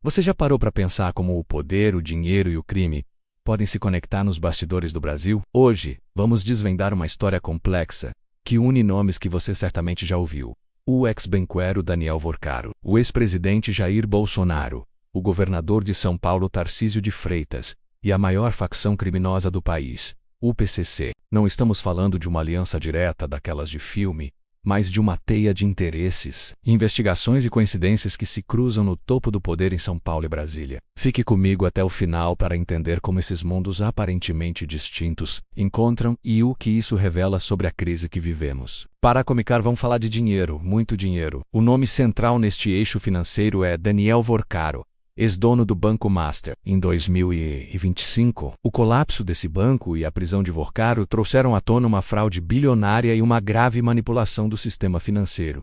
Você já parou para pensar como o poder, o dinheiro e o crime podem se conectar nos bastidores do Brasil? Hoje, vamos desvendar uma história complexa que une nomes que você certamente já ouviu. O ex-banqueiro Daniel Vorcaro, o ex-presidente Jair Bolsonaro, o governador de São Paulo Tarcísio de Freitas e a maior facção criminosa do país, o PCC. Não estamos falando de uma aliança direta daquelas de filme, mas de uma teia de interesses, investigações e coincidências que se cruzam no topo do poder em São Paulo e Brasília. Fique comigo até o final para entender como esses mundos aparentemente distintos encontram e o que isso revela sobre a crise que vivemos. Para começar, vamos falar de dinheiro, muito dinheiro. O nome central neste eixo financeiro é Daniel Vorcaro, ex-dono do Banco Master. Em 2025, o colapso desse banco e a prisão de Vorcaro trouxeram à tona uma fraude bilionária e uma grave manipulação do sistema financeiro.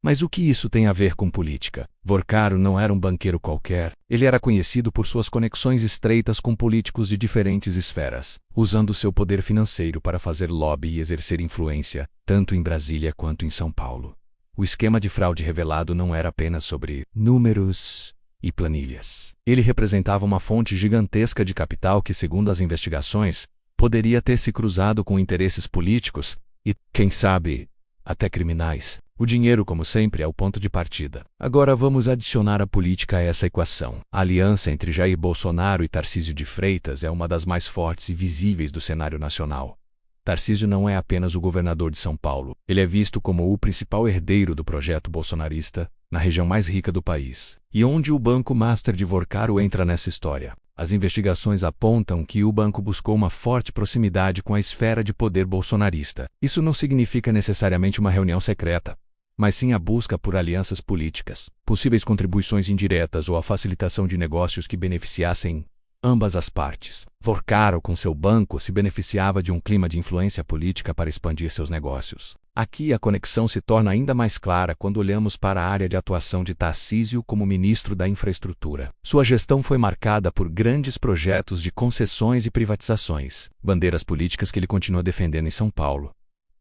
Mas o que isso tem a ver com política? Vorcaro não era um banqueiro qualquer. Ele era conhecido por suas conexões estreitas com políticos de diferentes esferas, usando seu poder financeiro para fazer lobby e exercer influência, tanto em Brasília quanto em São Paulo. O esquema de fraude revelado não era apenas sobre números e planilhas. Ele representava uma fonte gigantesca de capital que, segundo as investigações, poderia ter se cruzado com interesses políticos e, quem sabe, até criminais. O dinheiro, como sempre, é o ponto de partida. Agora vamos adicionar a política a essa equação. A aliança entre Jair Bolsonaro e Tarcísio de Freitas é uma das mais fortes e visíveis do cenário nacional. Tarcísio não é apenas o governador de São Paulo. Ele é visto como o principal herdeiro do projeto bolsonarista na região mais rica do país. E onde o Banco Master de Vorcaro entra nessa história? As investigações apontam que o banco buscou uma forte proximidade com a esfera de poder bolsonarista. Isso não significa necessariamente uma reunião secreta, mas sim a busca por alianças políticas, possíveis contribuições indiretas ou a facilitação de negócios que beneficiassem ambas as partes. Vorcaro, com seu banco, se beneficiava de um clima de influência política para expandir seus negócios. Aqui a conexão se torna ainda mais clara quando olhamos para a área de atuação de Tarcísio como ministro da Infraestrutura. Sua gestão foi marcada por grandes projetos de concessões e privatizações, bandeiras políticas que ele continua defendendo em São Paulo.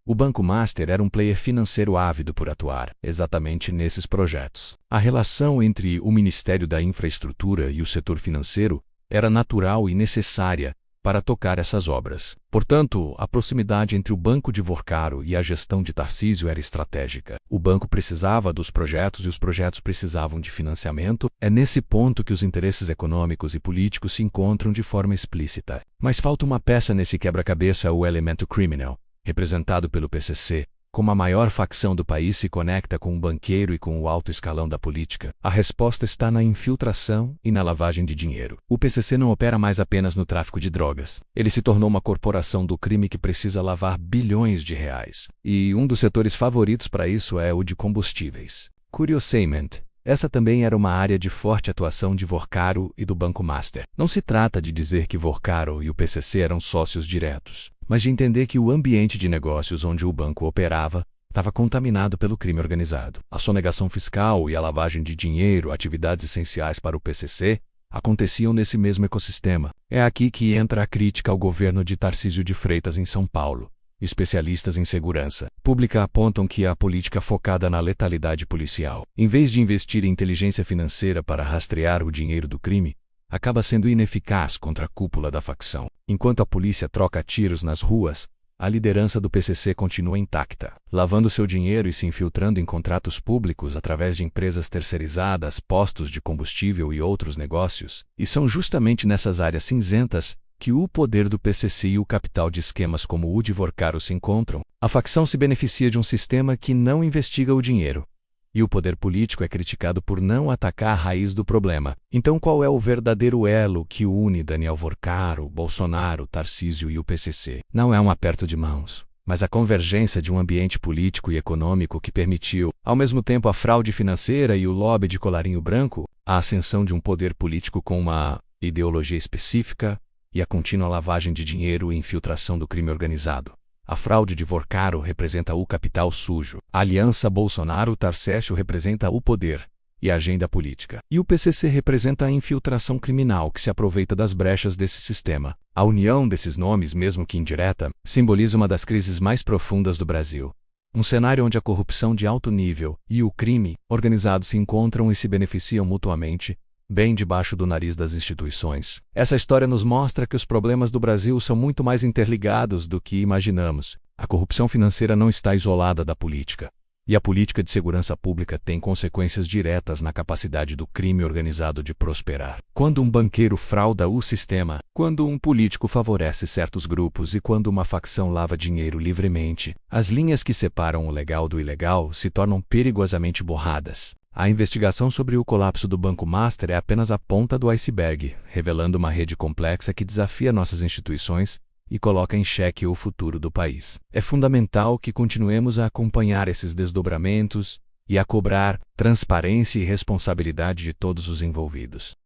O Banco Master era um player financeiro ávido por atuar exatamente nesses projetos. A relação entre o Ministério da Infraestrutura e o setor financeiro era natural e necessária para tocar essas obras. Portanto, a proximidade entre o banco de Vorcaro e a gestão de Tarcísio era estratégica. O banco precisava dos projetos e os projetos precisavam de financiamento. É nesse ponto que os interesses econômicos e políticos se encontram de forma explícita. Mas falta uma peça nesse quebra-cabeça: o elemento criminal, representado pelo PCC. Como a maior facção do país se conecta com o banqueiro e com o alto escalão da política? A resposta está na infiltração e na lavagem de dinheiro. O PCC não opera mais apenas no tráfico de drogas. Ele se tornou uma corporação do crime que precisa lavar bilhões de reais. E um dos setores favoritos para isso é o de combustíveis. Curiosamente, essa também era uma área de forte atuação de Vorcaro e do Banco Master. Não se trata de dizer que Vorcaro e o PCC eram sócios diretos, mas de entender que o ambiente de negócios onde o banco operava estava contaminado pelo crime organizado. A sonegação fiscal e a lavagem de dinheiro, atividades essenciais para o PCC, aconteciam nesse mesmo ecossistema. É aqui que entra a crítica ao governo de Tarcísio de Freitas em São Paulo. Especialistas em segurança pública apontam que a política focada na letalidade policial, em vez de investir em inteligência financeira para rastrear o dinheiro do crime, acaba sendo ineficaz contra a cúpula da facção. Enquanto a polícia troca tiros nas ruas, a liderança do PCC continua intacta, lavando seu dinheiro e se infiltrando em contratos públicos através de empresas terceirizadas, postos de combustível e outros negócios. E são justamente nessas áreas cinzentas que o poder do PCC e o capital de esquemas como o de Vorcaro se encontram. A facção se beneficia de um sistema que não investiga o dinheiro, e o poder político é criticado por não atacar a raiz do problema. Então qual é o verdadeiro elo que une Daniel Vorcaro, Bolsonaro, Tarcísio e o PCC? Não é um aperto de mãos, mas a convergência de um ambiente político e econômico que permitiu, ao mesmo tempo, a fraude financeira e o lobby de colarinho branco, a ascensão de um poder político com uma ideologia específica e a contínua lavagem de dinheiro e infiltração do crime organizado. A fraude de Vorcaro representa o capital sujo. A aliança Bolsonaro-Tarcísio representa o poder e a agenda política. E o PCC representa a infiltração criminal que se aproveita das brechas desse sistema. A união desses nomes, mesmo que indireta, simboliza uma das crises mais profundas do Brasil. Um cenário onde a corrupção de alto nível e o crime organizado se encontram e se beneficiam mutuamente, bem debaixo do nariz das instituições. Essa história nos mostra que os problemas do Brasil são muito mais interligados do que imaginamos. A corrupção financeira não está isolada da política. E a política de segurança pública tem consequências diretas na capacidade do crime organizado de prosperar. Quando um banqueiro frauda o sistema, quando um político favorece certos grupos e quando uma facção lava dinheiro livremente, as linhas que separam o legal do ilegal se tornam perigosamente borradas. A investigação sobre o colapso do Banco Master é apenas a ponta do iceberg, revelando uma rede complexa que desafia nossas instituições e coloca em xeque o futuro do país. É fundamental que continuemos a acompanhar esses desdobramentos e a cobrar transparência e responsabilidade de todos os envolvidos.